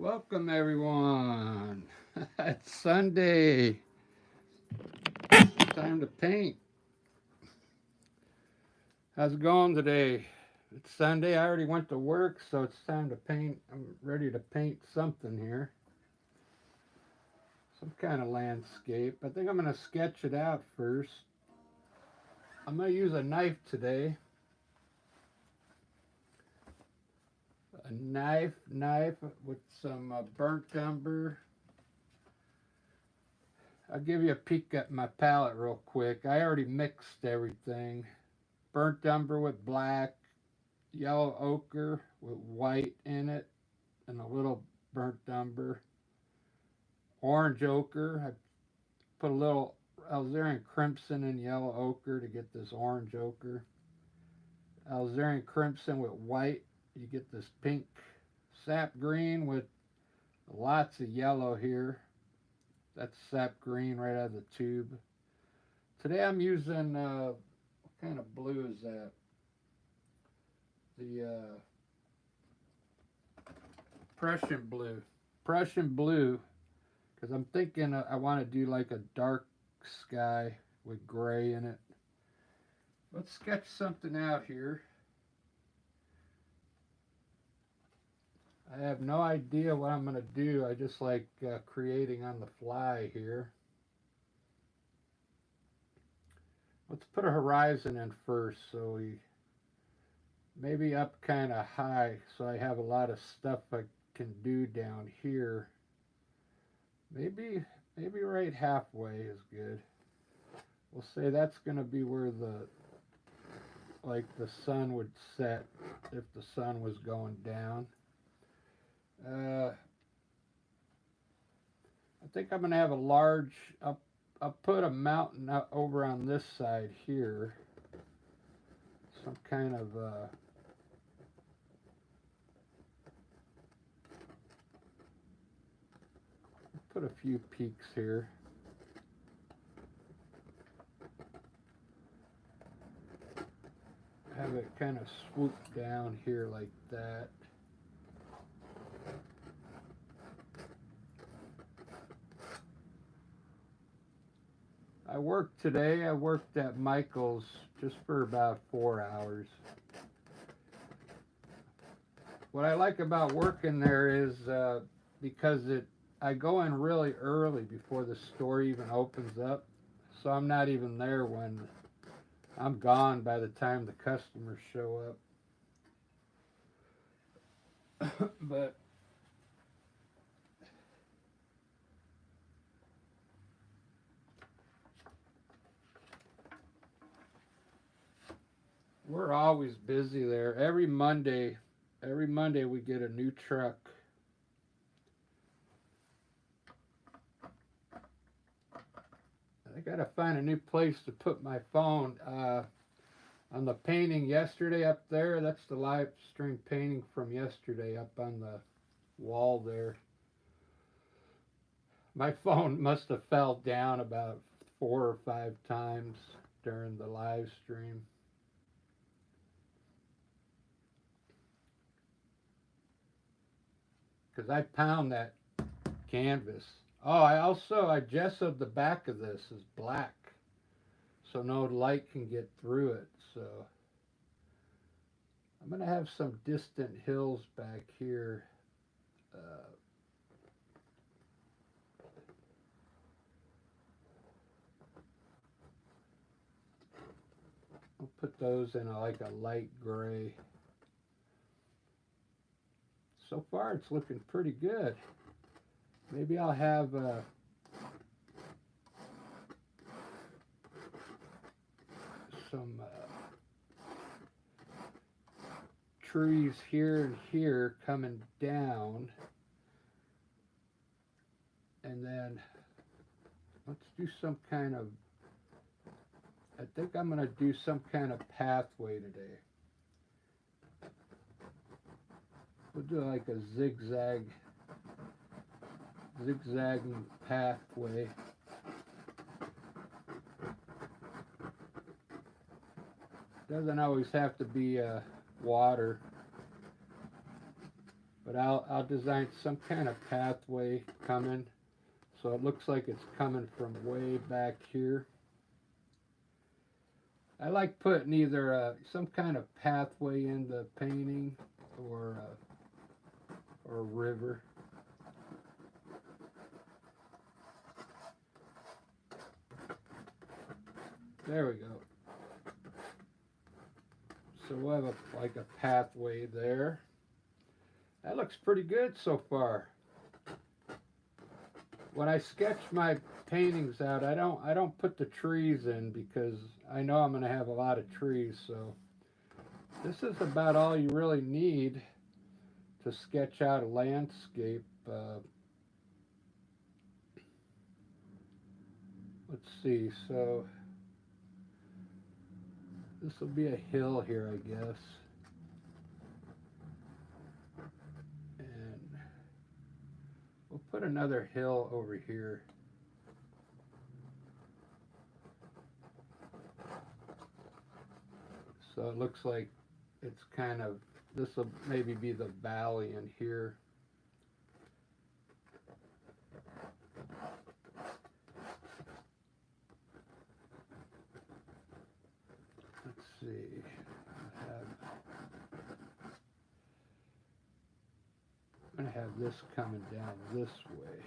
Welcome, everyone. It's Sunday. Time to paint. How's it going today? It's Sunday. I already went to work, so it's time to paint. I'm ready to paint something here. Some kind of landscape. I think I'm going to sketch it out first. I'm going to use a knife today. A knife with some burnt umber. I'll give you a peek at my palette real quick. I already mixed everything. Burnt umber with black, yellow ochre with white in it, and a little burnt umber. Orange ochre. I put a little alizarin crimson and yellow ochre to get this orange ochre. Alizarin crimson with white, you get this pink. Sap green with lots of yellow here. That's sap green right out of the tube. Today I'm using, what kind of blue is that? The Prussian blue. Prussian blue, because I'm thinking I want to do like a dark sky with gray in it. Let's sketch something out here. I have no idea what I'm going to do. I just like creating on the fly here. Let's put a horizon in first, so we maybe up kind of high, so I have a lot of stuff I can do down here. Maybe right halfway is good. We'll say that's going to be where the sun would set if the sun was going down. I think I'm going to have a large, I'll put a mountain over on this side here. Some kind of put a few peaks here. Have it kind of swoop down here like that. I worked today. I worked at Michael's just for about 4 hours. What I like about working there is because I go in really early before the store even opens up, so I'm not even there when I'm gone by the time the customers show up. But we're always busy there. Every Monday we get a new truck. I gotta find a new place to put my phone. On the painting yesterday up there, that's the live stream painting from yesterday up on the wall there. My phone must have fell down about 4 or 5 times during the live stream. Because I pound that canvas. Oh, I gessoed the back of this is black, so no light can get through it. So I'm gonna have some distant hills back here. I'll put those in like a light gray. So far, it's looking pretty good. Maybe I'll have some trees here and here coming down, and then let's do some kind of, I think I'm going to do some kind of pathway today. We'll do like a zigzagging pathway. Doesn't always have to be water. But I'll design some kind of pathway coming, so it looks like it's coming from way back here. I like putting either some kind of pathway in the painting or a river. There we go. So we'll have like a pathway there. That looks pretty good so far. When I sketch my paintings out, I don't put the trees in because I know I'm going to have a lot of trees. So this is about all you really need to sketch out a landscape. Let's see. So this will be a hill here, I guess. And we'll put another hill over here. So it looks like it's kind of, this will maybe be the valley in here. Let's see. I'm going to have this coming down this way.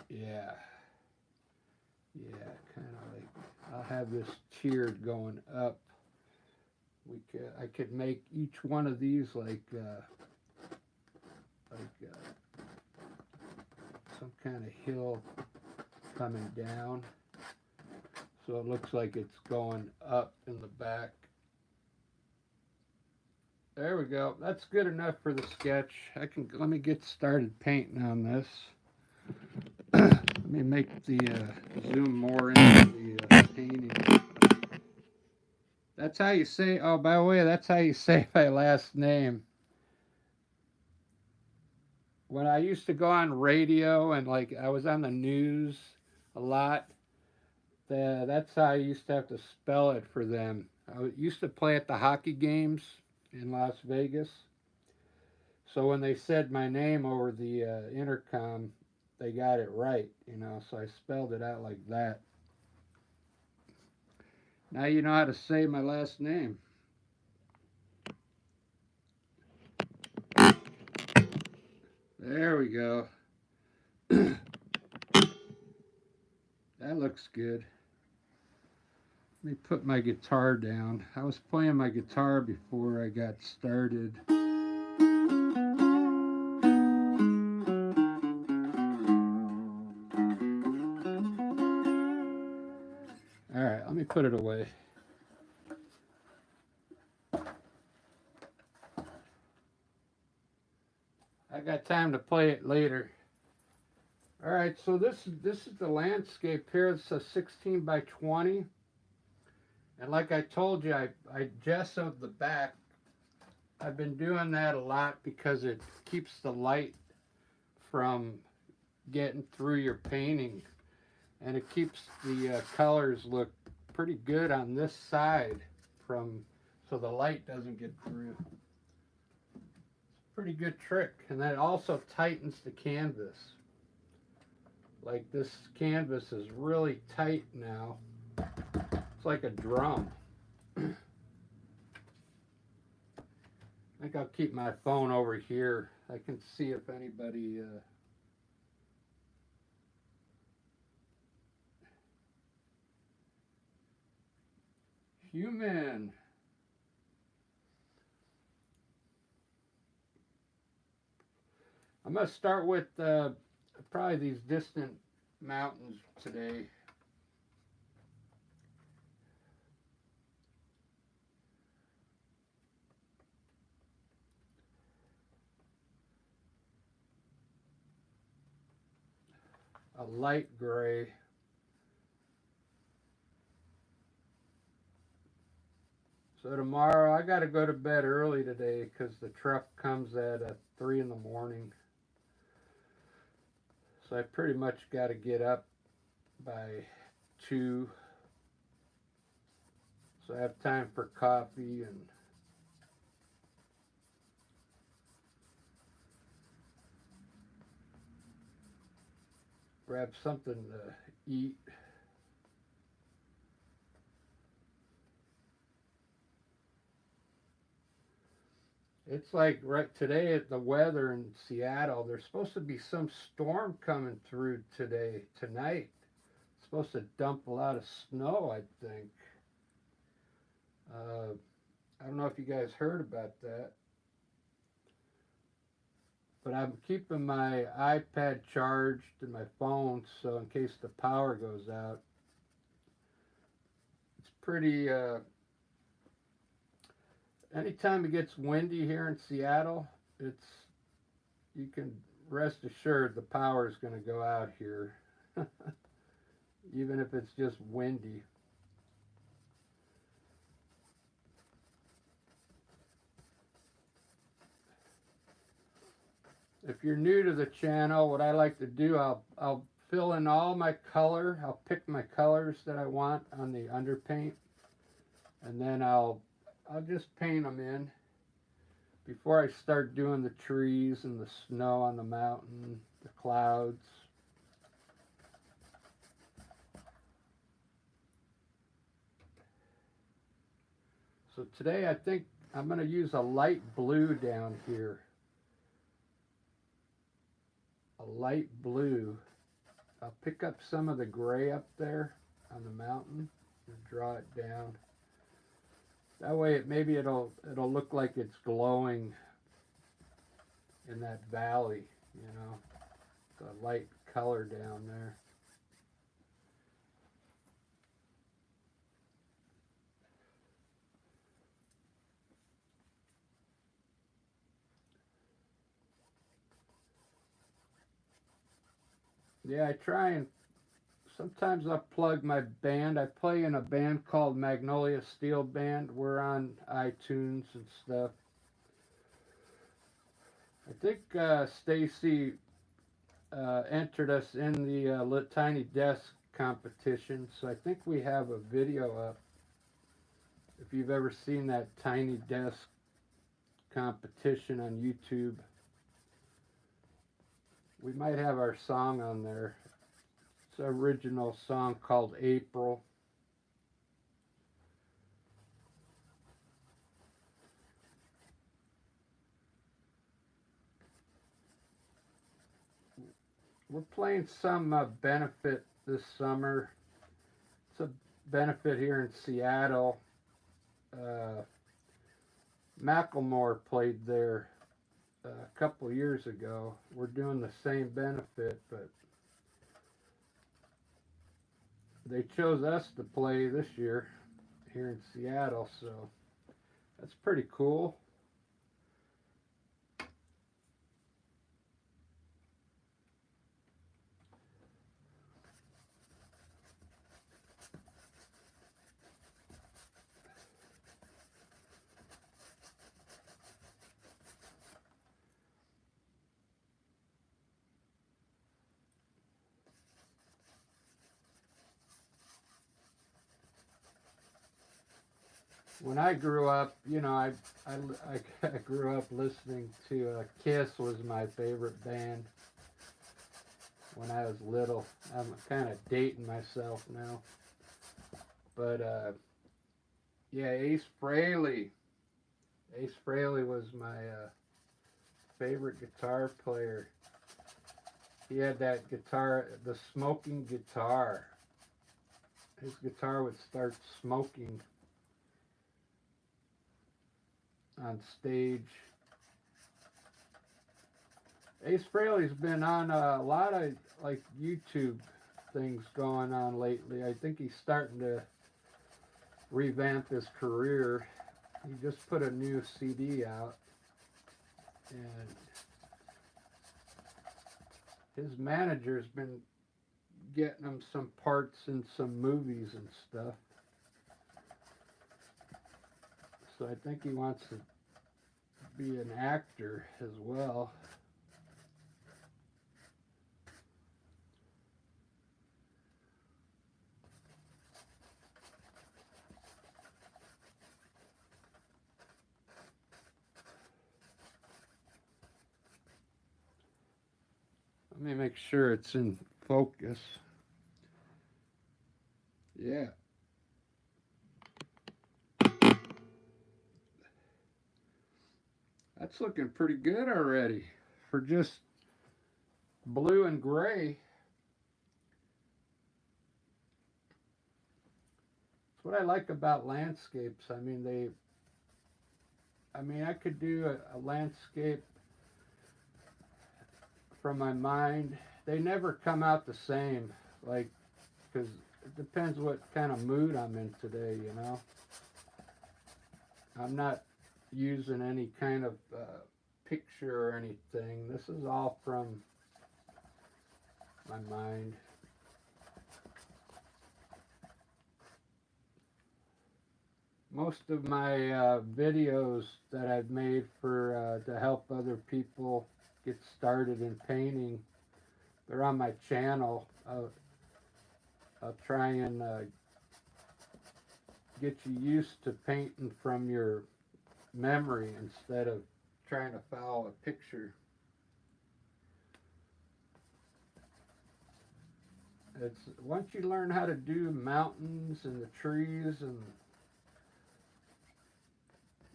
Yeah, kind of like, I'll have this tiered going up. I could make each one of these like some kind of hill coming down, so it looks like it's going up in the back. There we go. That's good enough for the sketch. Let me get started painting on this. Let me make the zoom more into the painting. That's how you say, oh, by the way, that's how you say my last name. When I used to go on radio and like I was on the news a lot, that's how I used to have to spell it for them. I used to play at the hockey games in Las Vegas. So when they said my name over the intercom, they got it right, so I spelled it out like that. Now you know how to say my last name. There we go. That looks good. Let me put my guitar down. I was playing my guitar before I got started. All right, let me put it away. I got time to play it later. All right, so this is the landscape here. It's a 16 by 20. And like I told you, I gessoed the back. I've been doing that a lot because it keeps the light from getting through your painting. And it keeps the colors look pretty good on this side so the light doesn't get through. Pretty good trick. And that also tightens the canvas. Like this canvas is really tight now. It's like a drum. I think I'll keep my phone over here. I can see if anybody human. I'm going to start with probably these distant mountains today. A light gray. So tomorrow I got to go to bed early today because the truck comes at 3 in the morning. So I pretty much got to get up by 2, so I have time for coffee and grab something to eat. It's like right today at the weather in Seattle, there's supposed to be some storm coming through tonight. It's supposed to dump a lot of snow, I think. Uh, I don't know if you guys heard about that, but I'm keeping my iPad charged and my phone, so in case the power goes out. It's pretty, anytime it gets windy here in Seattle, you can rest assured the power is going to go out here, even if it's just windy. If you're new to the channel, what I like to do, I'll fill in all my color. I'll pick my colors that I want on the underpaint, and then I'll just paint them in before I start doing the trees and the snow on the mountain, the clouds. So today I think I'm going to use a light blue down here. A light blue. I'll pick up some of the gray up there on the mountain and draw it down. That way maybe it'll look like it's glowing in that valley, you know, the light color down there. Yeah, I try and sometimes I plug my band. I play in a band called Magnolia Steel Band. We're on iTunes and stuff. I think Stacy entered us in the Tiny Desk competition, so I think we have a video up. If you've ever seen that Tiny Desk competition on YouTube, we might have our song on there. It's an original song called April. We're playing some benefit this summer. It's a benefit here in Seattle. Macklemore played there a couple years ago. We're doing the same benefit, but they chose us to play this year here in Seattle, so that's pretty cool. When I grew up, you know, I grew up listening to Kiss was my favorite band when I was little. I'm kind of dating myself now. But yeah, Ace Frehley. Ace Frehley was my favorite guitar player. He had that guitar, the smoking guitar. His guitar would start smoking on stage. Ace Frehley's been on a lot of like YouTube things going on lately. I think he's starting to revamp his career. He just put a new CD out, and his manager's been getting him some parts in some movies and stuff. So I think he wants to be an actor as well. Let me make sure it's in focus. Yeah. That's looking pretty good already for just blue and gray. That's what I like about landscapes. I could do a landscape from my mind. They never come out the same, like, because it depends what kind of mood I'm in today, you know. I'm not using any kind of picture or anything. This is all from my mind. Most of my videos that I've made for to help other people get started in painting, they're on my channel. I'll try and get you used to painting from your memory instead of trying to follow a picture. It's once you learn how to do mountains and the trees and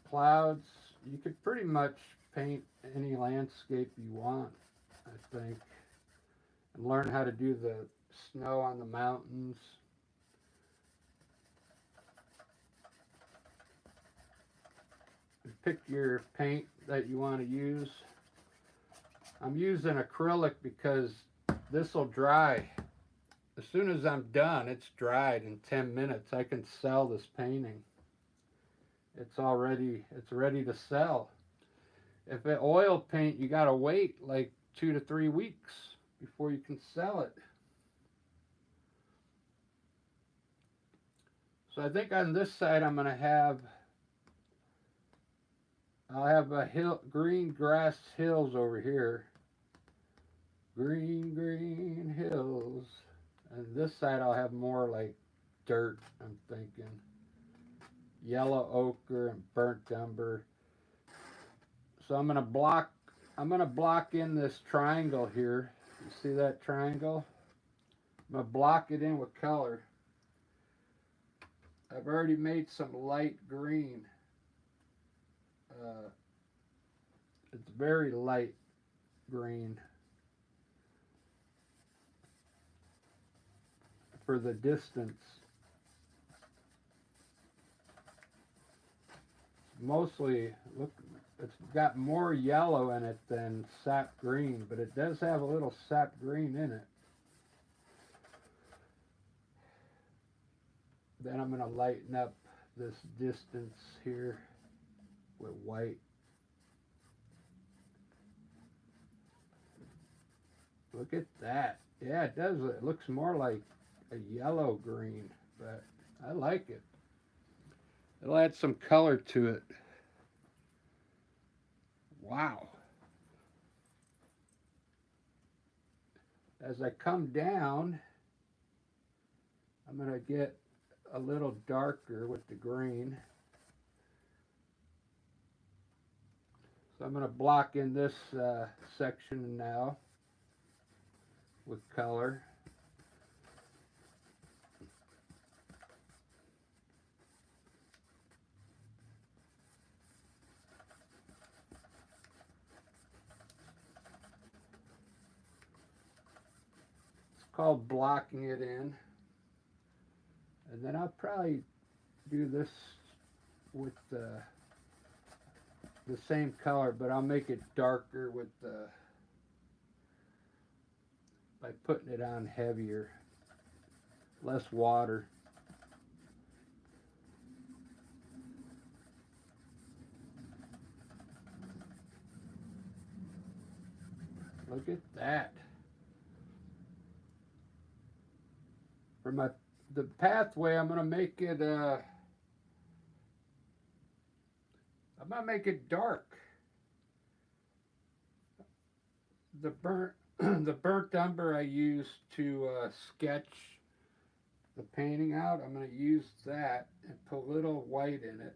clouds, you could pretty much paint any landscape you want, I think, and learn how to do the snow on the mountains. Pick your paint that you want to use. I'm using acrylic because this will dry. As soon as I'm done, it's dried in 10 minutes. I can sell this painting. It's ready to sell. If it oil paint, you gotta wait like 2 to 3 weeks before you can sell it. So I think on this side I'll have a green grass hills over here. Green hills. And this side I'll have more like dirt, I'm thinking. Yellow ochre and burnt umber. So I'm gonna block in this triangle here. You see that triangle? I'm gonna block it in with color. I've already made some light green. It's very light green for the distance. Mostly, look, it's got more yellow in it than sap green, but it does have a little sap green in it. Then I'm going to lighten up this distance here with white. Look at that. Yeah, it does. It looks more like a yellow green, but I like it. It'll add some color to it. Wow. As I come down, I'm going to get a little darker with the green. So I'm going to block in this section now with color. It's called blocking it in. And then I'll probably do this with the same color, but I'll make it darker with by putting it on heavier, less water. Look at that. For the pathway, I'm gonna make it dark. The burnt umber I used to sketch the painting out, I'm going to use that and put a little white in it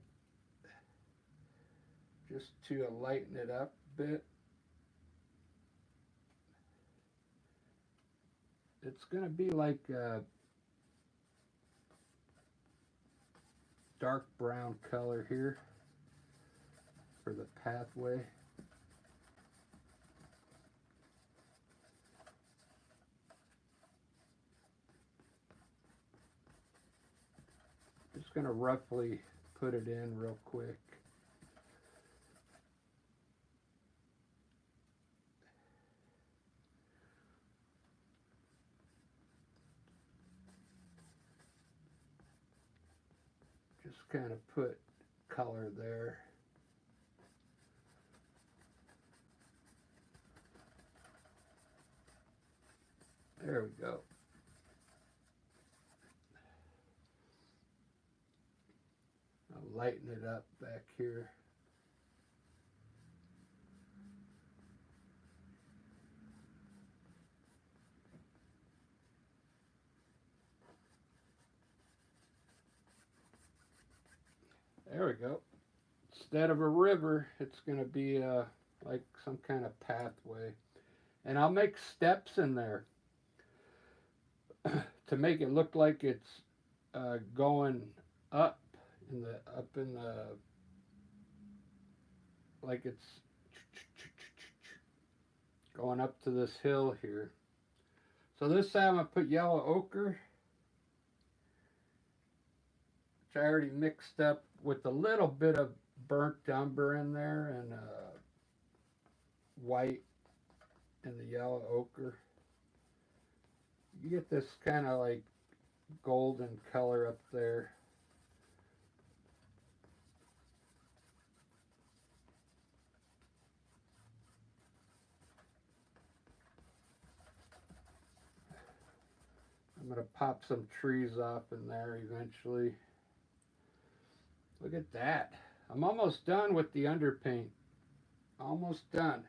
just to lighten it up a bit. It's going to be like a dark brown color here for the pathway. Just going to roughly put it in real quick. Just kind of put color there. There we go. I'll lighten it up back here. There we go. Instead of a river, it's going to be like some kind of pathway. And I'll make steps in there to make it look like it's going up in the like it's going up to this hill here. So this time I put yellow ochre, which I already mixed up with a little bit of burnt umber in there and white and the yellow ochre. You get this kind of like golden color up there. I'm going to pop some trees off in there eventually. Look at that. I'm almost done with the underpaint. Almost done.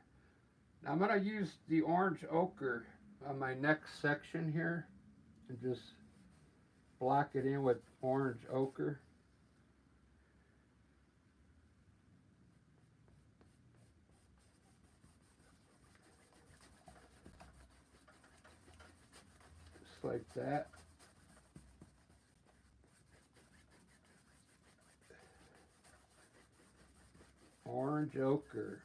I'm going to use the orange ochre on my next section here and just block it in with orange ochre. Just like that. Orange ochre.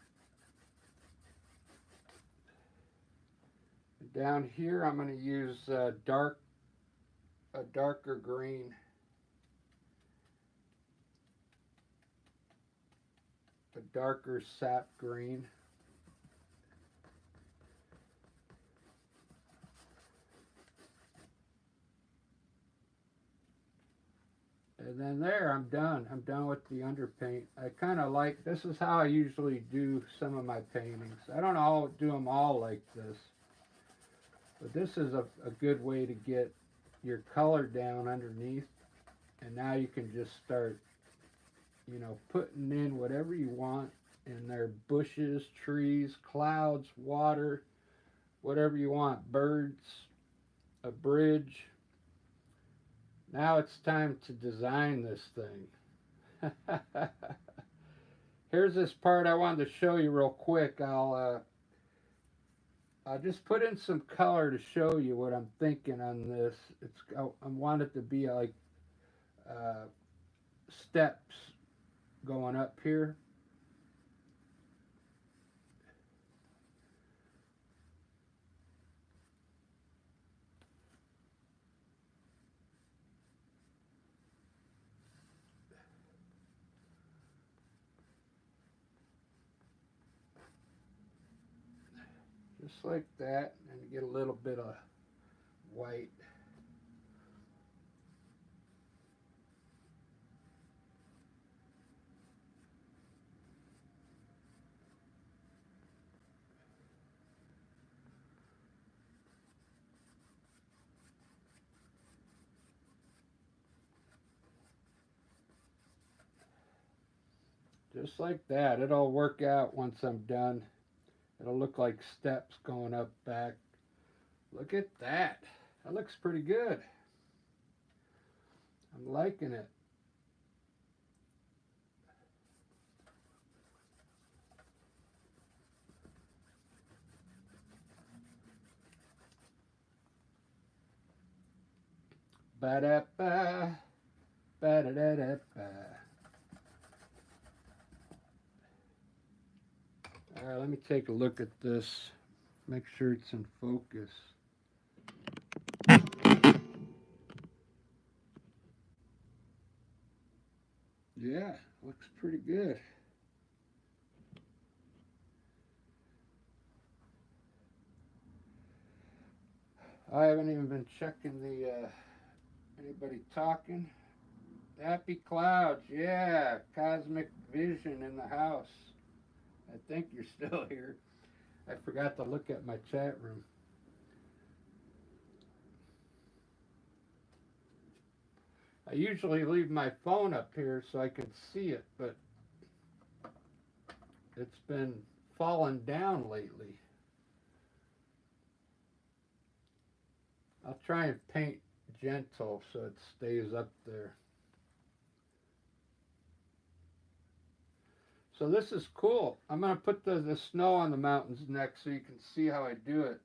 And down here I'm going to use a darker green. A darker sap green. And then there, I'm done. I'm done with the underpaint. I kind of like, this is how I usually do some of my paintings. I don't all do them all like this. But this is a good way to get your color down underneath. And now you can just start, you know, putting in whatever you want in there. Bushes, trees, clouds, water, whatever you want. Birds, a bridge. Now it's time to design this thing. Here's this part I wanted to show you real quick. I'll just put in some color to show you what I'm thinking on this. I want it to be like steps going up here. Just like that, and get a little bit of white. Just like that. It'll work out once I'm done. It'll look like steps going up back. Look at that. That looks pretty good. I'm liking it. Ba-da-ba, ba-da-da-da-ba. All right, let me take a look at this. Make sure it's in focus. Yeah, looks pretty good. I haven't even been checking the anybody talking. Happy clouds, yeah. Cosmic vision in the house. I think you're still here. I forgot to look at my chat room. I usually leave my phone up here so I can see it, but it's been falling down lately. I'll try and paint gentle so it stays up there. So this is cool. I'm going to put the snow on the mountains next so you can see how I do it.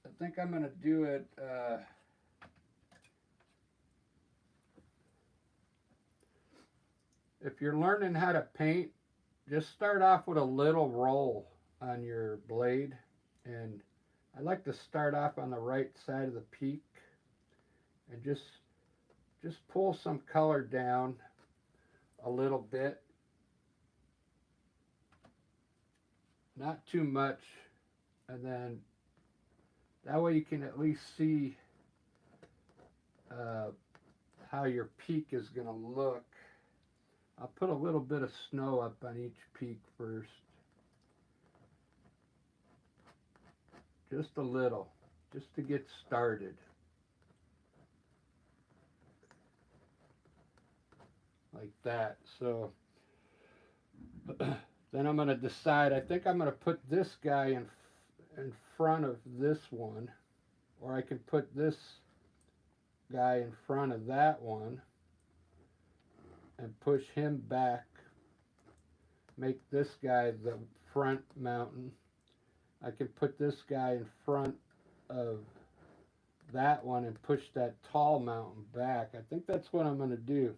I think I'm going to do it if you're learning how to paint, just start off with a little roll on your blade, and I like to start off on the right side of the peak and just pull some color down a little bit, not too much, and then that way you can at least see how your peak is going to look. I'll put a little bit of snow up on each peak first. Just a little, just to get started. Like that. So then I'm going to decide, I think I'm going to put this guy in front of this one, or I can put this guy in front of that one and push him back, make this guy the front mountain. I can put this guy in front of that one and push that tall mountain back. I think that's what I'm going to do.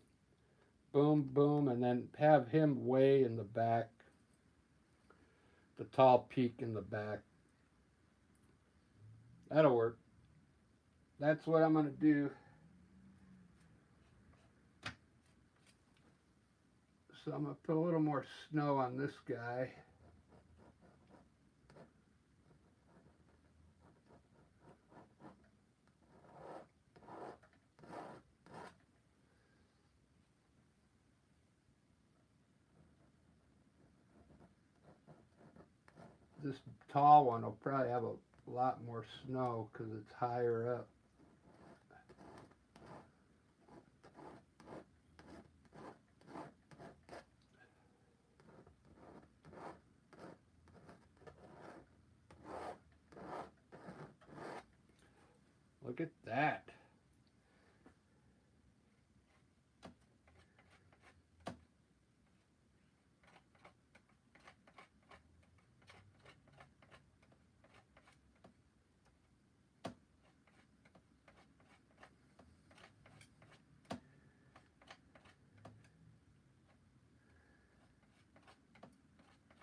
Boom, boom, and then have him way in the back, the tall peak in the back. That'll work. That's what I'm going to do. So I'm going to put a little more snow on this guy. This tall one will probably have a lot more snow because it's higher up. Look at that.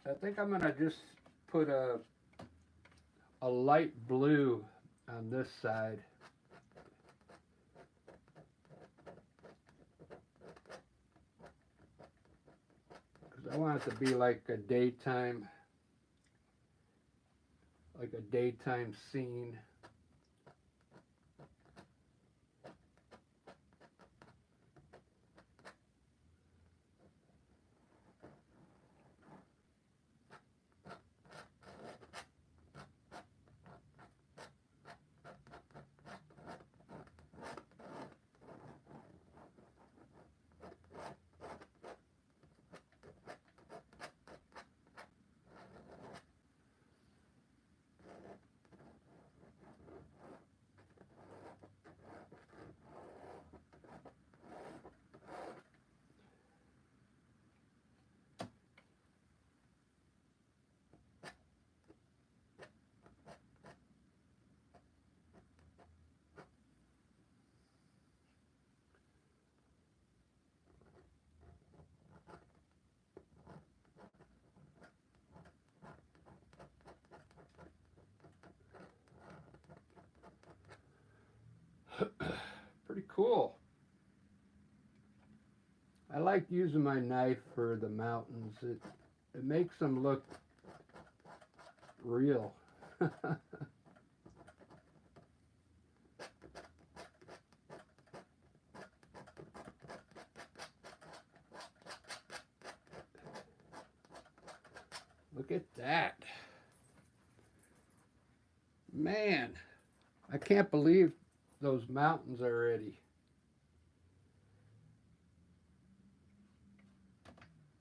I think I'm going to just put a light blue on this side. Because I want it to be like a daytime scene. I like using my knife for the mountains. It makes them look real. Look at that. Man, I can't believe those mountains already.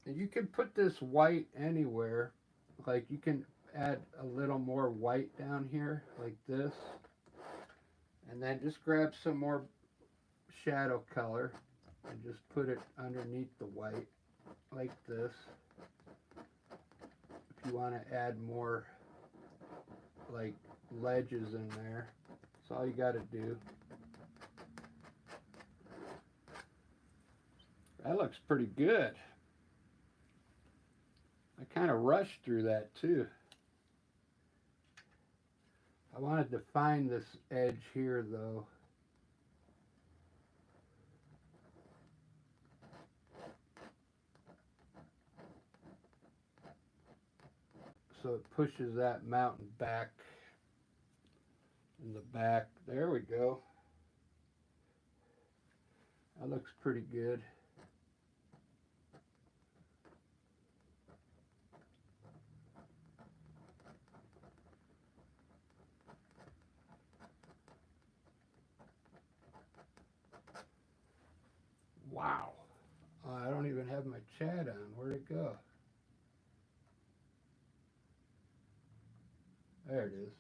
And you can put this white anywhere. Like you can add a little more white down here, like this. And then just grab some more shadow color and just put it underneath the white, like this. If you want to add more like ledges in there, that's all you got to do. That looks pretty good. I kind of rushed through that too. I wanted to find this edge here though. So it pushes that mountain back in the back. There we go. That looks pretty good. Wow. Oh, I don't even have my chat on. Where'd it go? There it is.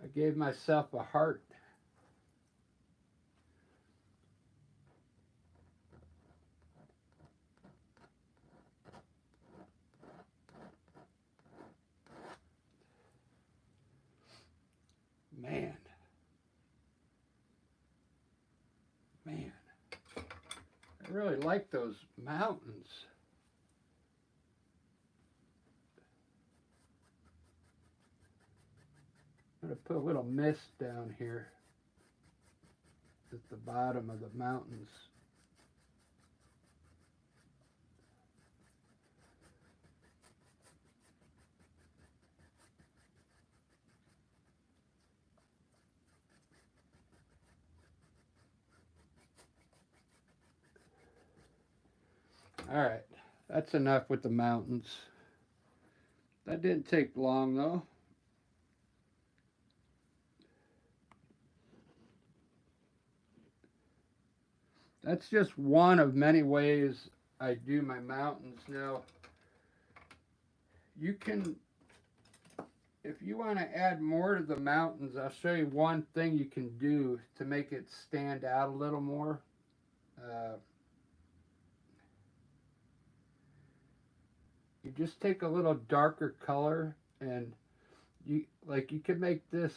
I gave myself a heart. Man. Man. I really like those mountains. I'm going to put a little mist down here at the bottom of the mountains. All right, that's enough with the mountains. That didn't take long though. That's just one of many ways I do my mountains. Now, you can, if you want to add more to the mountains, I'll show you one thing you can do to make it stand out a little more. You just take a little darker color and you could make this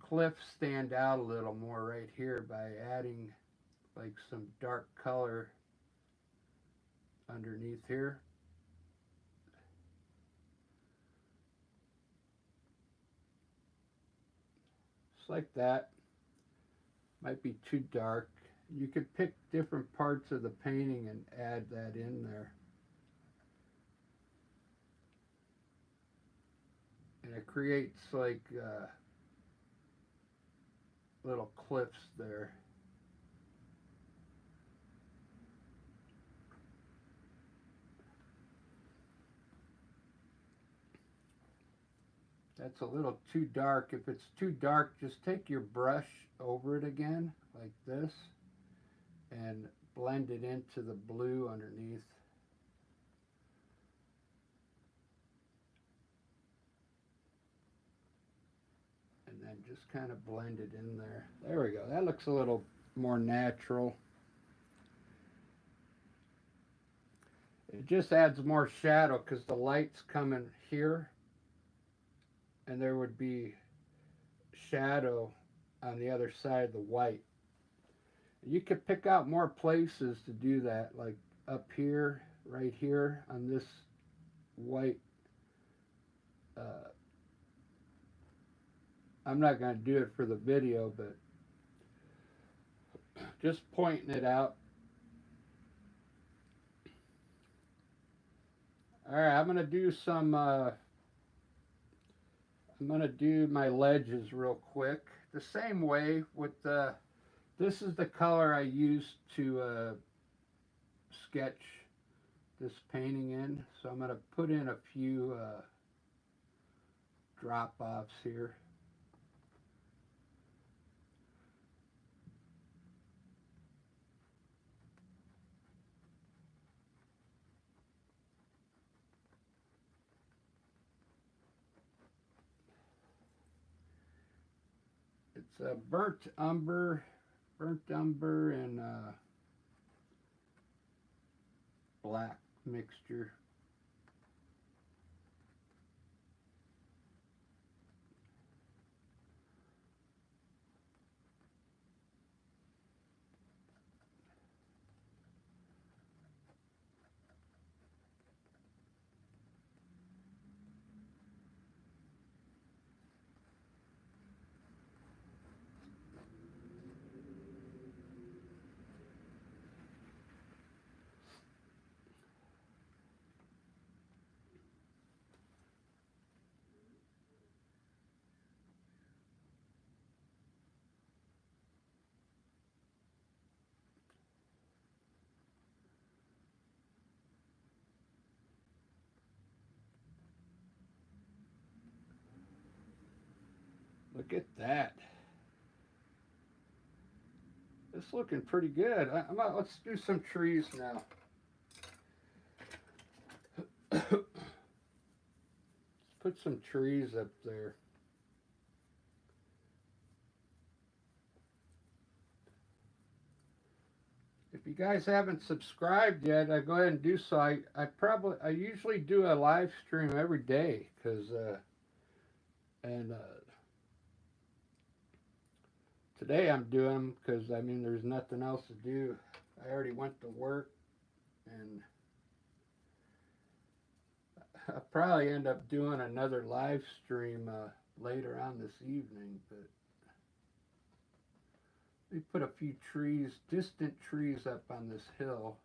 cliff stand out a little more right here by adding like some dark color underneath here. Just like that. Might be too dark. You could pick different parts of the painting and add that in there. And it creates like little cliffs there. That's a little too dark. If it's too dark, just take your brush over it again, like this, and blend it into the blue underneath. And then just kind of blend it in there. There we go. That looks a little more natural. It just adds more shadow because the light's coming here and there would be shadow on the other side of the white. You could pick out more places to do that, like up here, right here on this white. Uh, I'm not going to do it for the video, but just pointing it out. All right, I'm going to do some. I'm going to do my ledges real quick. The same way with the. This is the color I used to sketch this painting in. So I'm going to put in a few drop offs here. It's a burnt umber and black mixture. Look at that. It's looking pretty good. Let's do some trees now. Let's put some trees up there. If you guys haven't subscribed yet, I go ahead and do so. I usually do a live stream every day because today I'm doing them because I mean there's nothing else to do. I already went to work and I'll probably end up doing another live stream later on this evening, but we put a few trees, distant trees up on this hill.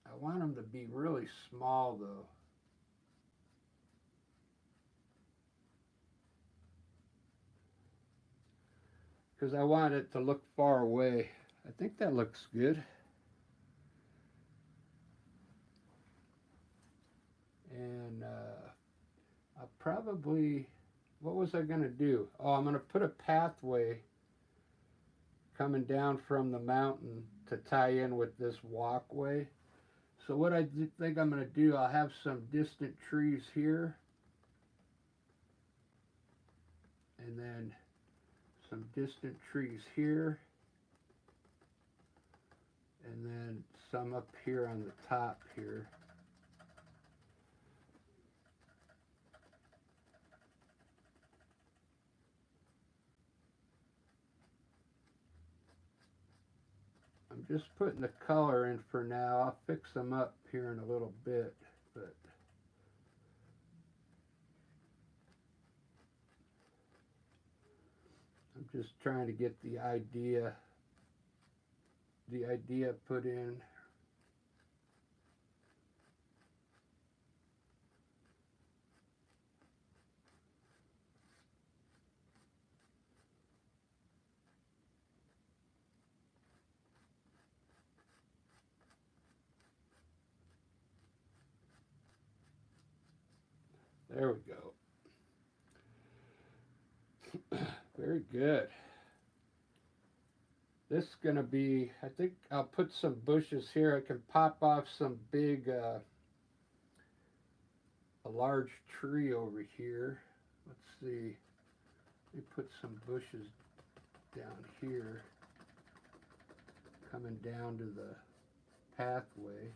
I want them to be really small though. Because I want it to look far away. I think that looks good. And I'll probably, what was I going to do? Oh, I'm going to put a pathway coming down from the mountain to tie in with this walkway. So what I think I'm going to do, I'll have some distant trees here. And then some distant trees here. And then some up here on the top here. I'm just putting the color in for now. I'll fix them up here in a little bit, but I'm just trying to get the idea put in. There we go. Very good. This is going to be, I think I'll put some bushes here. I can pop off some big, a large tree over here. Let's see. Let me put some bushes down here, coming down to the pathway.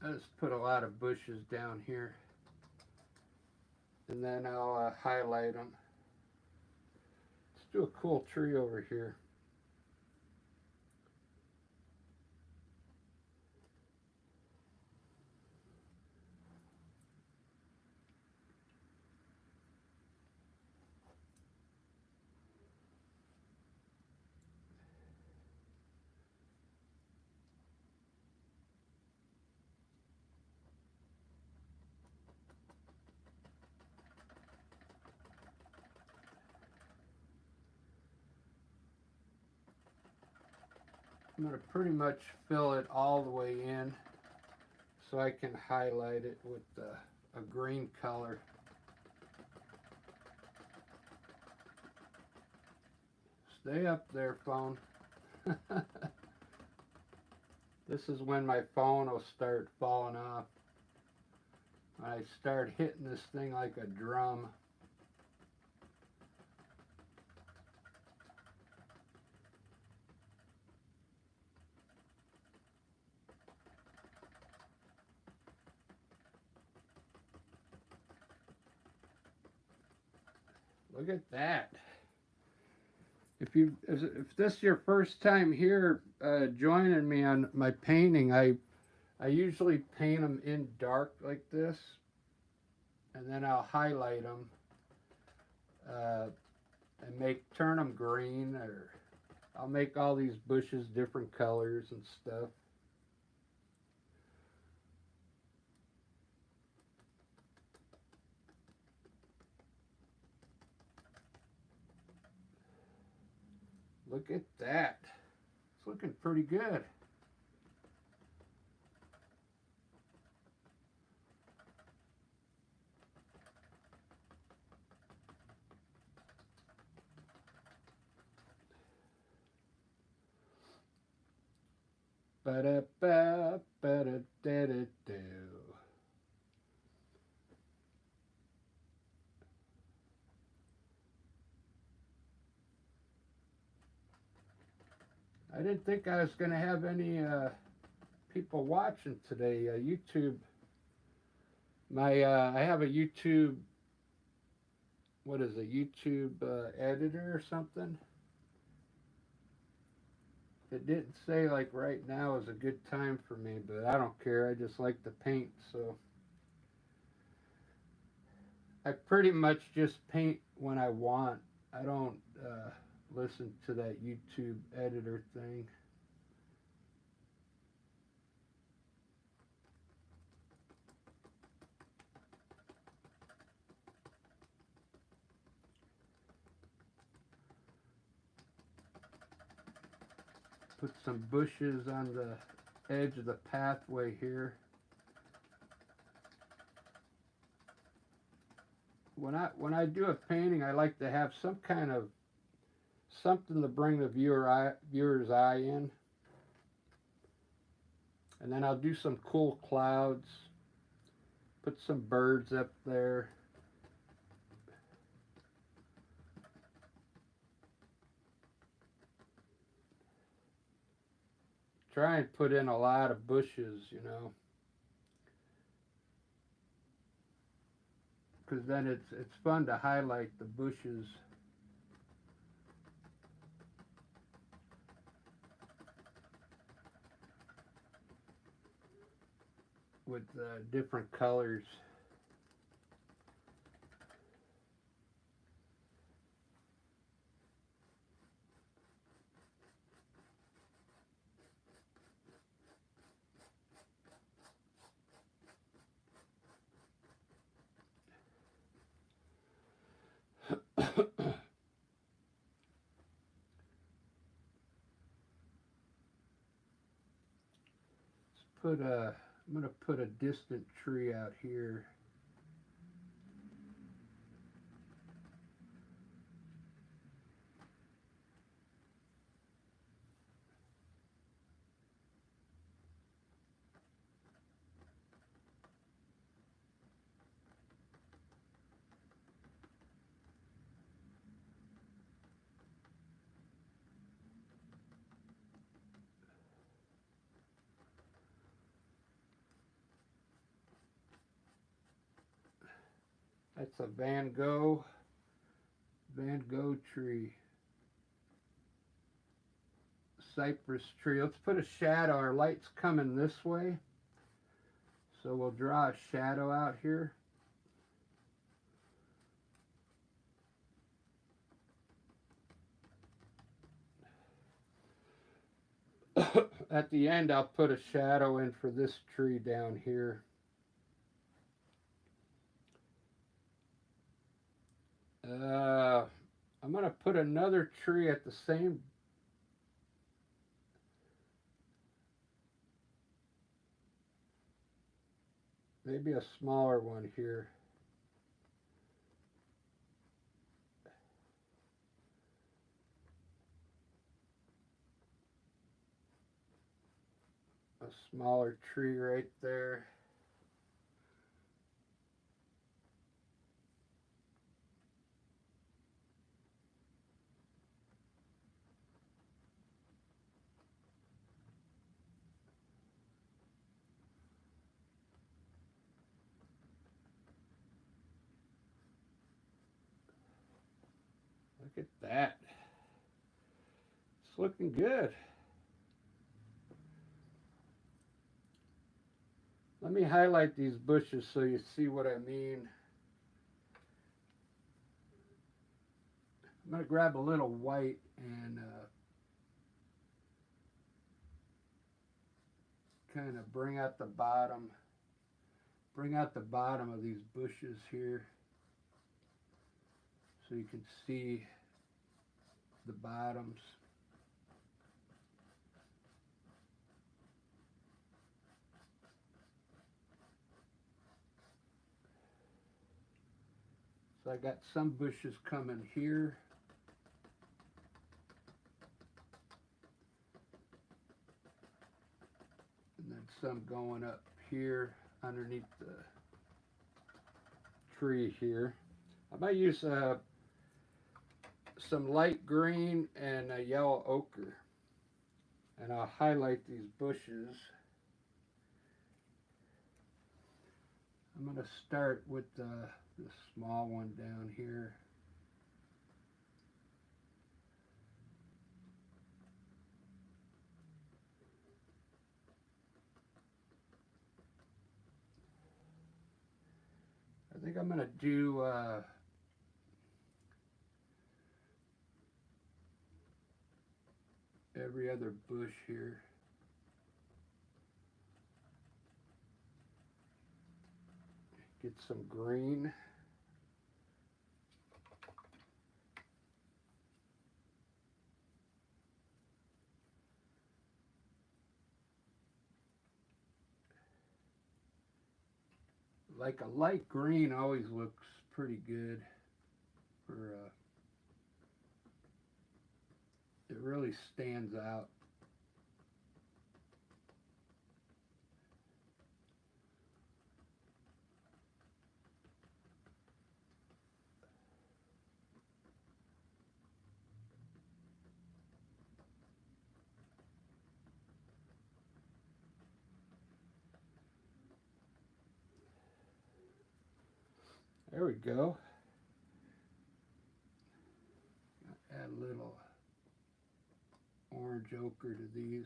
I just put a lot of bushes down here, and then I'll highlight them. Let's do a cool tree over here. I'm going to pretty much fill it all the way in so I can highlight it with a green color. Stay up there, phone. This is when my phone will start falling off. When I start hitting this thing like a drum. Look at that. If this is your first time here joining me on my painting, I usually paint them in dark like this, and then I'll highlight them and turn them green, or I'll make all these bushes different colors and stuff. Look at that. It's looking pretty good. Ba-da-ba, ba-da-da-da-do. I didn't think I was going to have any people watching today. YouTube, I have a YouTube, what is it, YouTube editor or something. It didn't say like right now is a good time for me, but I don't care. I just like to paint, so I pretty much just paint when I want. I don't listen to that YouTube editor thing. Put some bushes on the edge of the pathway here. When I do a painting, I like to have some kind of something to bring the viewer's eye in. And then I'll do some cool clouds. Put some birds up there. Try and put in a lot of bushes, you know. Because then it's fun to highlight the bushes. With different colors. I'm going to put a distant tree out here. That's a Van Gogh tree. Cypress tree. Let's put a shadow. Our light's coming this way, so we'll draw a shadow out here. At the end, I'll put a shadow in for this tree down here. I'm going to put another tree at the same. Maybe a smaller one here. A smaller tree right there. Look at that. It's looking good. Let me highlight these bushes so you see what I mean. I'm going to grab a little white and kind of bring out the bottom of these bushes here so you can see the bottoms. So I got some bushes coming here. And then some going up here underneath the tree here. I might use some light green and a yellow ochre. And I'll highlight these bushes. I'm going to start with the small one down here. I think I'm going to do every other bush here. Get some green. Like a light green always looks pretty good for it really stands out. There we go. Add a little orange ochre to these.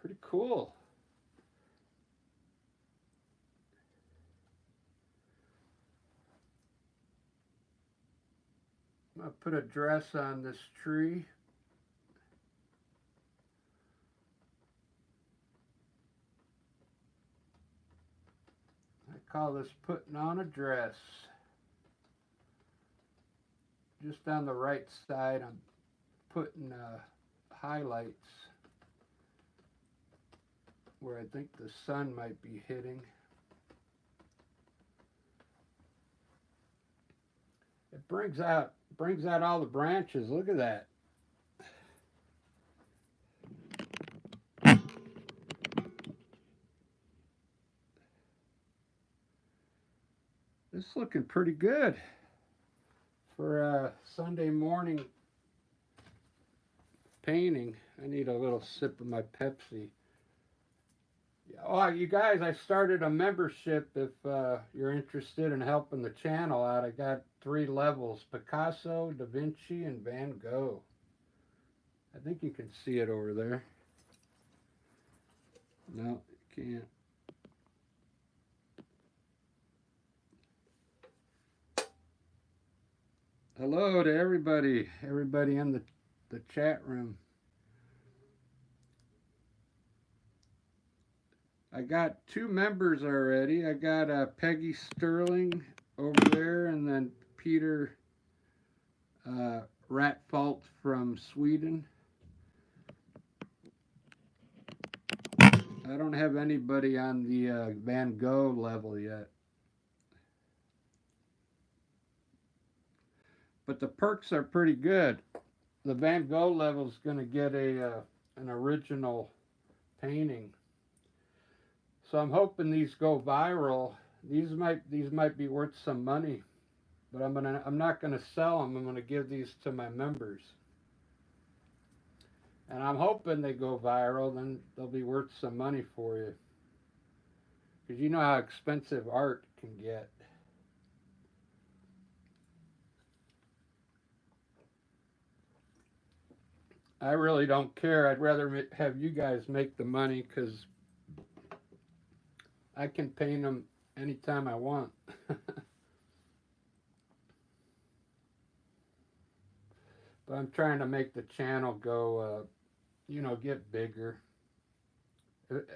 Pretty cool. I'm going to put a dress on this tree. I call this putting on a dress. Just on the right side, I'm putting highlights where I think the sun might be hitting. It brings out all the branches. Look at that. This is looking pretty good for a Sunday morning painting. I need a little sip of my Pepsi. Oh, you guys, I started a membership if you're interested in helping the channel out. I got 3 levels: Picasso, Da Vinci, and Van Gogh. I think you can see it over there. No, you can't. Hello to everybody in the chat room. I got 2 members already. I got Peggy Sterling over there, and then Peter Ratfault from Sweden. I don't have anybody on the Van Gogh level yet. But the perks are pretty good. The Van Gogh level is going to get an original painting. So I'm hoping these go viral. These might be worth some money, but I'm not gonna sell them. I'm gonna give these to my members, and I'm hoping they go viral. Then they'll be worth some money for you, because you know how expensive art can get. I really don't care. I'd rather have you guys make the money, because I can paint them anytime I want. But I'm trying to make the channel go, get bigger.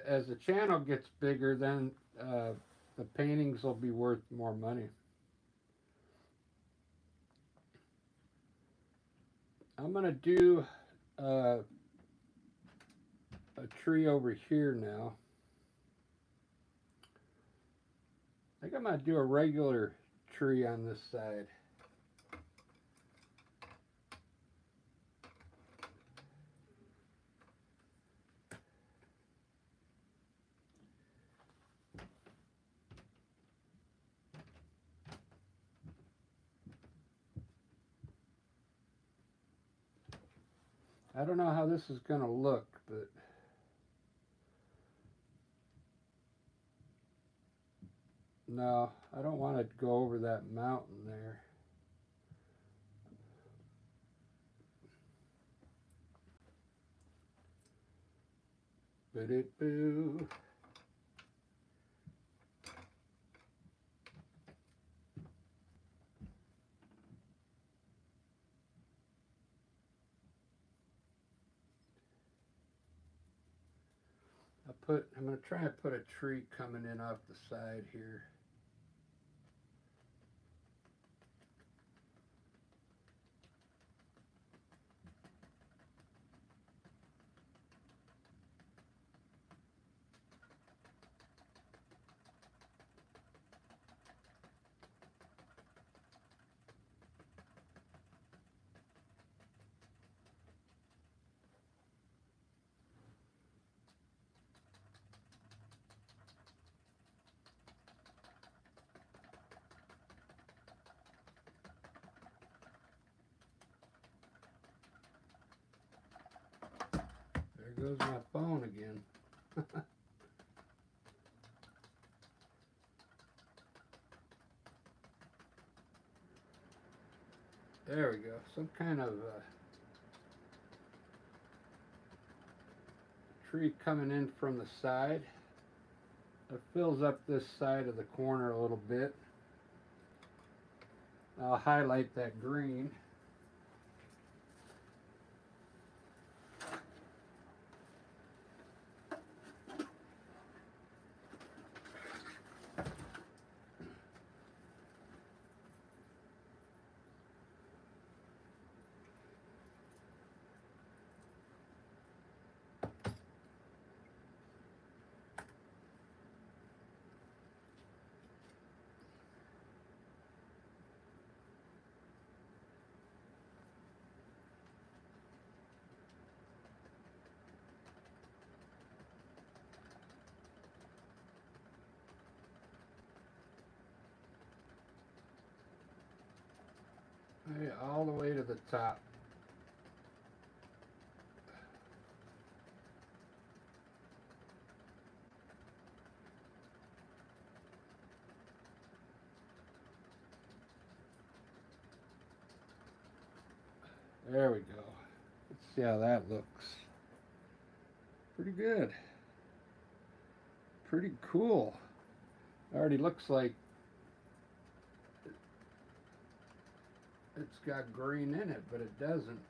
As the channel gets bigger, then the paintings will be worth more money. I'm going to do a tree over here now. I think I'm going to do a regular tree on this side. I don't know how this is going to look, but no, I don't want to go over that mountain there. Ba-dee-boo. I'm going to try and put a tree coming in off the side here. There goes my phone again. There we go. Some kind of tree coming in from the side. It fills up this side of the corner a little bit. I'll highlight that green. Yeah, all the way to the top. There we go. Let's see how that looks. Pretty good. Pretty cool. Already looks like it's got green in it, but it doesn't.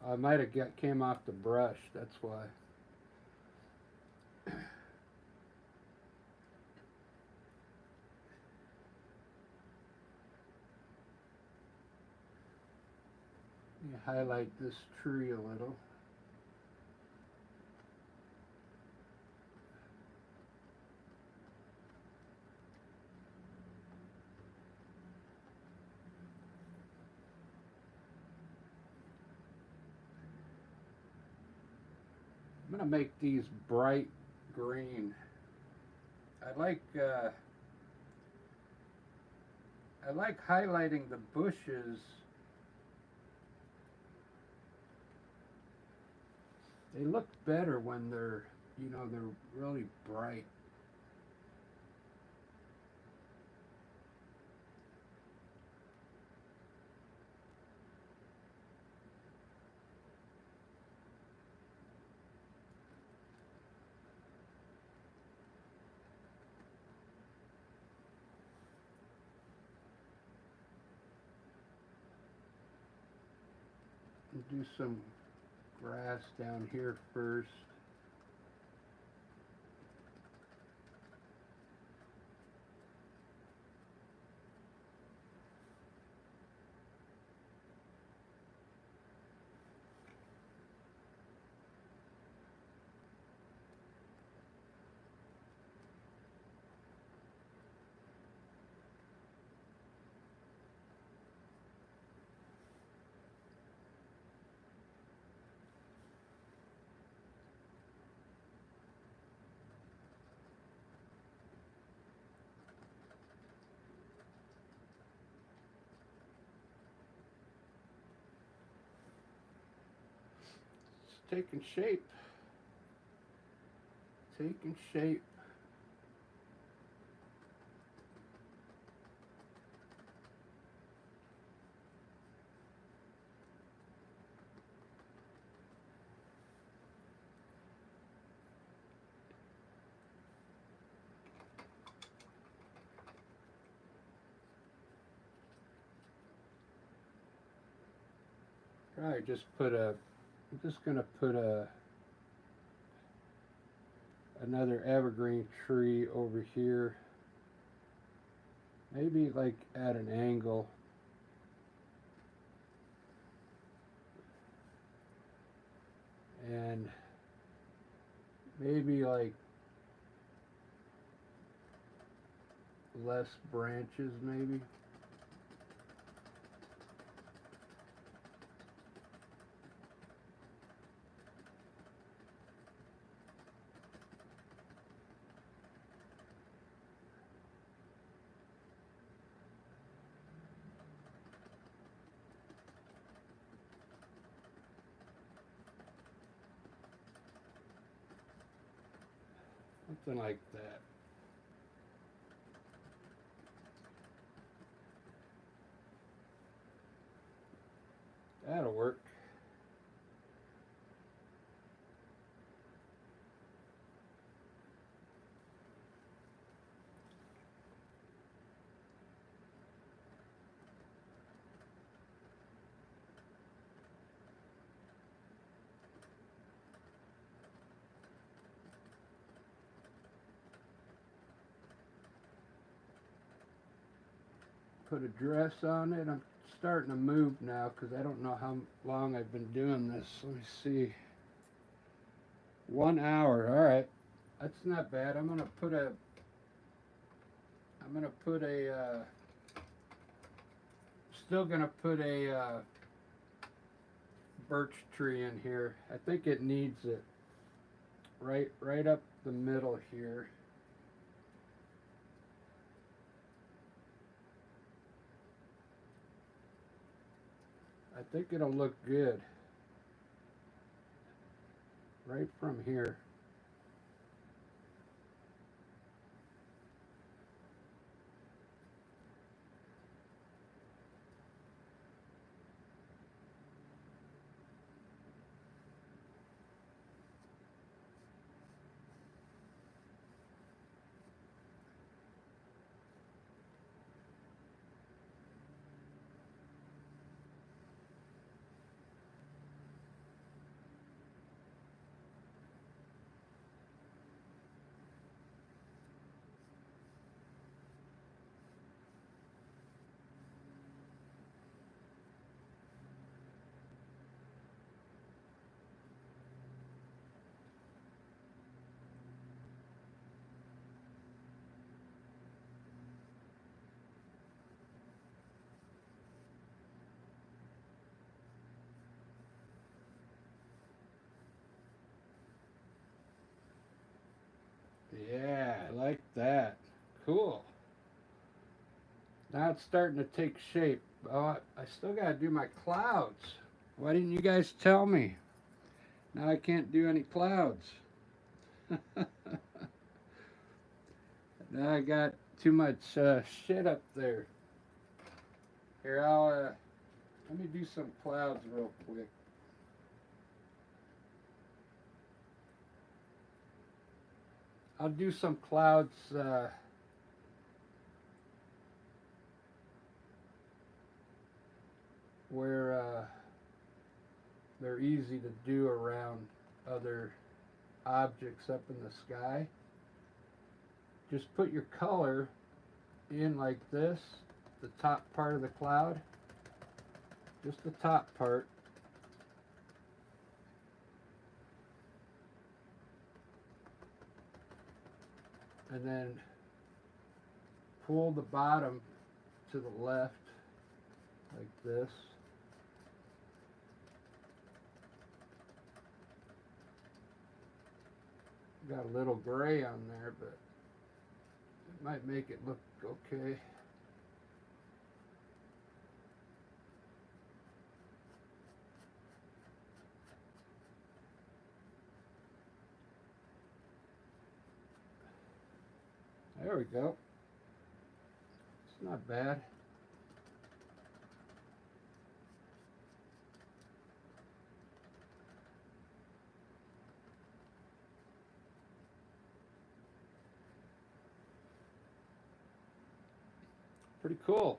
I might have came off the brush. That's why. You highlight this tree a little. I'm gonna make these bright green. I like highlighting the bushes. They look better when they're really bright. Do some grass down here first. It's taking shape. Taking shape. Probably just I'm just gonna put another evergreen tree over here. Maybe like at an angle. And maybe like less branches maybe. Something like that. That'll work. Put a dress on it. I'm starting to move now because I don't know how long I've been doing this. Let me see. 1 hour. All right, that's not bad. I'm gonna put a. Still gonna put a birch tree in here. I think it needs it. Right up the middle here. I think it'll look good right from here. Yeah, I like that. Cool. Now it's starting to take shape. Oh, I still got to do my clouds. Why didn't you guys tell me? Now I can't do any clouds. Now I got too much shit up there. Here, let me do some clouds real quick. I'll do some clouds where they're easy to do around other objects up in the sky. Just put your color in like this, the top part of the cloud, just the top part. And then pull the bottom to the left like this. Got a little gray on there, but it might make it look okay. There we go. It's not bad. Pretty cool.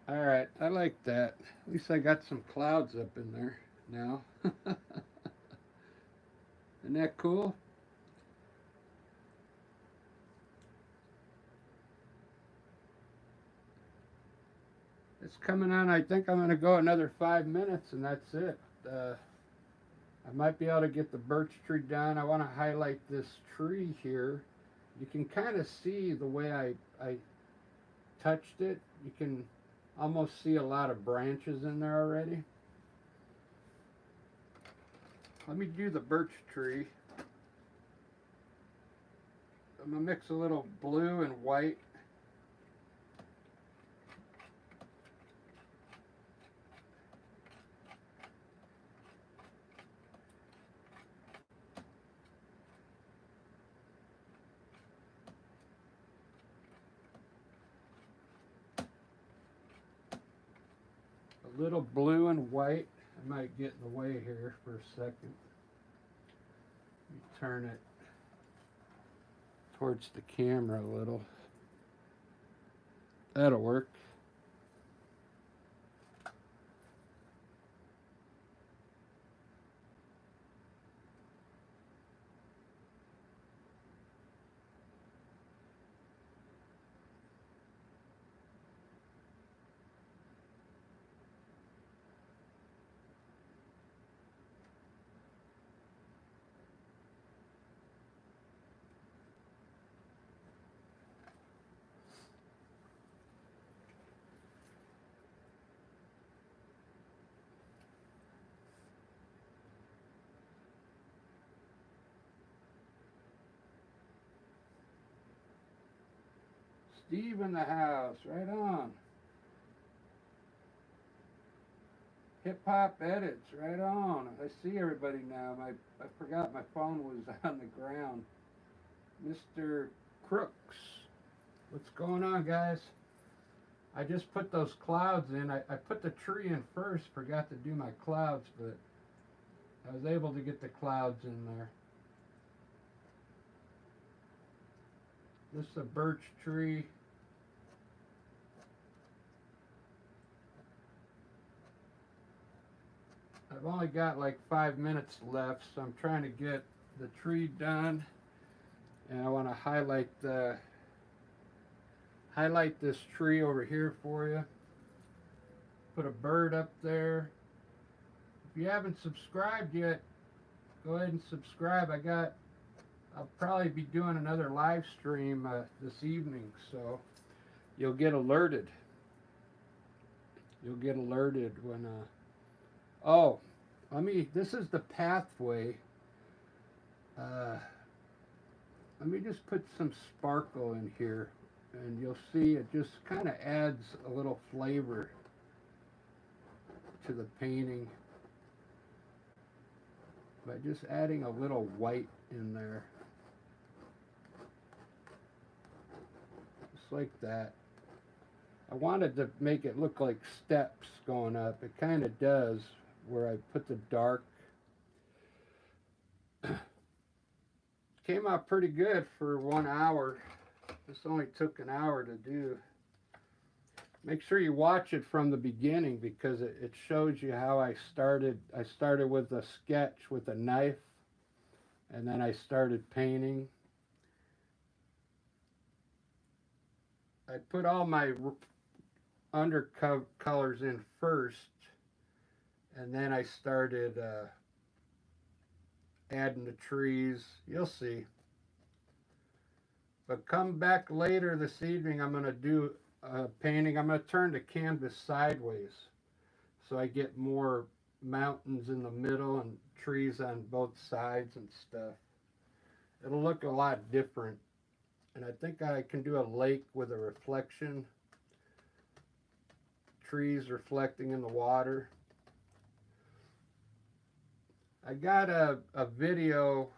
All right, I like that. At least I got some clouds up in there now. Isn't that cool? It's coming on. I think I'm going to go another 5 minutes and that's it. I might be able to get the birch tree done. I want to highlight this tree here. You can kind of see the way I touched it. You can almost see a lot of branches in there already. Let me do the birch tree. I'm going to mix a little blue and white. A little blue and white. I might get in the way here for a second. Let me turn it towards the camera a little. That'll work. Steve in the house, right on. Hip Hop Edits, right on. I see everybody now. I forgot my phone was on the ground. Mr. Crooks, what's going on, guys? I just put those clouds in. I put the tree in first, forgot to do my clouds, but I was able to get the clouds in there. This is a birch tree. I've only got like 5 minutes left, so I'm trying to get the tree done. And I want to highlight this tree over here for you. Put a bird up there. If you haven't subscribed yet, go ahead and subscribe. I'll probably be doing another live stream this evening, so you'll get alerted. You'll get alerted when oh, this is the pathway. Let me just put some sparkle in here, and you'll see it just kind of adds a little flavor to the painting by just adding a little white in there. Just like that. I wanted to make it look like steps going up. It kind of does where I put the dark. Came out pretty good for 1 hour. This only took an hour to do. Make sure you watch it from the beginning because it shows you how I started. I started with a sketch with a knife, and then I started painting. I put all my undercolors in first, and then I started adding the trees. You'll see. But come back later this evening, I'm going to do painting. I'm going to turn the canvas sideways so I get more mountains in the middle and trees on both sides and stuff. It'll look a lot different. And I think I can do a lake with a reflection. Trees reflecting in the water. I got a video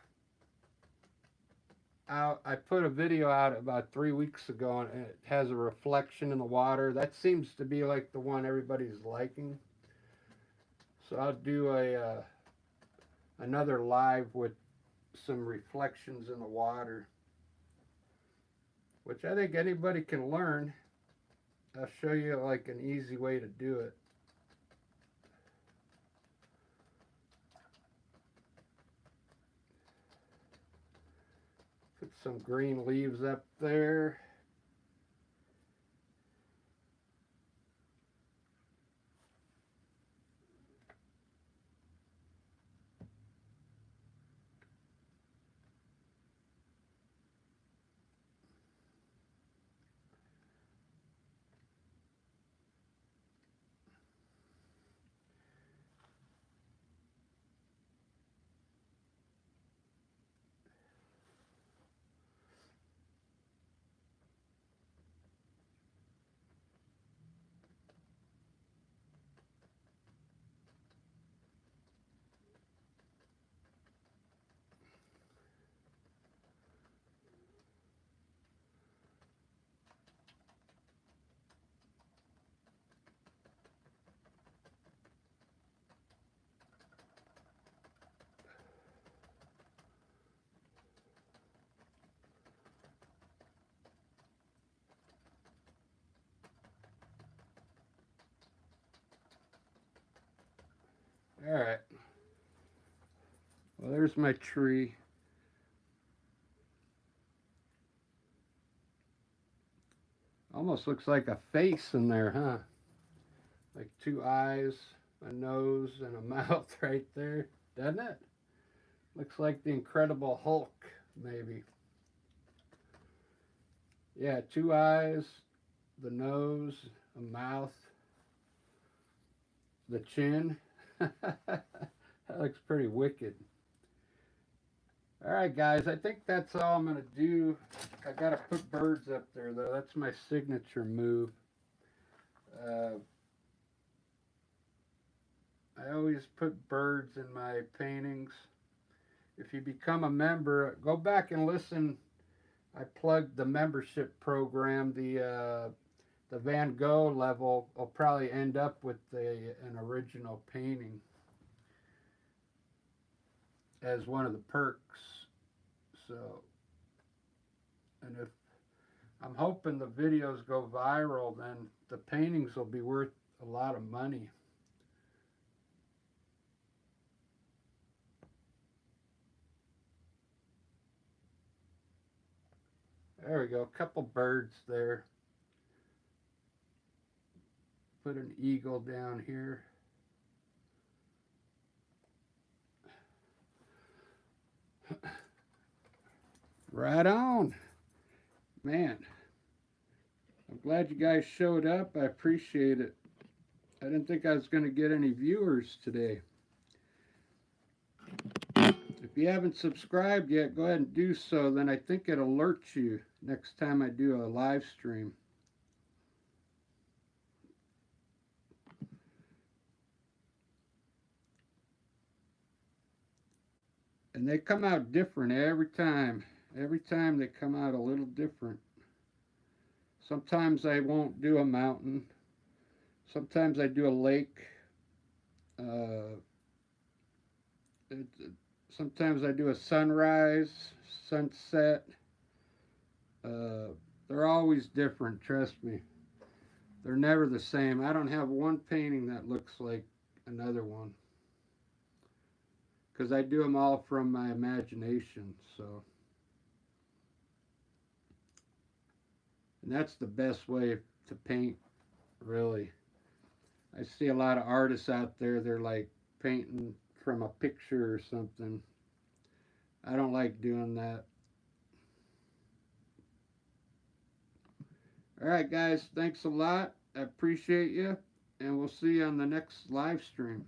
out. I put a video out about 3 weeks ago, and it has a reflection in the water. That seems to be like the one everybody's liking. So I'll do another live with some reflections in the water, which I think anybody can learn. I'll show you like an easy way to do it. Put some green leaves up there. All right. Well, there's my tree. Almost looks like a face in there, huh? Like 2 eyes, a nose, and a mouth right there, doesn't it? Looks like the Incredible Hulk, maybe. Yeah, 2 eyes, the nose, a mouth, the chin. That looks pretty wicked. All Alright guys, I think that's all I'm going to do. I got to put birds up there though. That's my signature move. I always put birds in my paintings. If you become a member, go back and listen. I plugged the membership program. The Van Gogh level will probably end up with an original painting as one of the perks. So, and if I'm hoping the videos go viral, then the paintings will be worth a lot of money. There we go, a couple birds there. Put an eagle down here. Right on. Man, I'm glad you guys showed up. I appreciate it. I didn't think I was going to get any viewers today. If you haven't subscribed yet, go ahead and do so. Then I think it alerts you next time I do a live stream. And they come out different every time. Every time they come out a little different. Sometimes I won't do a mountain. Sometimes I do a lake. Sometimes I do a sunrise, sunset. They're always different, trust me. They're never the same. I don't have one painting that looks like another one. Because I do them all from my imagination, so. And that's the best way to paint, really. I see a lot of artists out there, they're like painting from a picture or something. I don't like doing that. Alright guys, thanks a lot. I appreciate you. And we'll see you on the next live stream.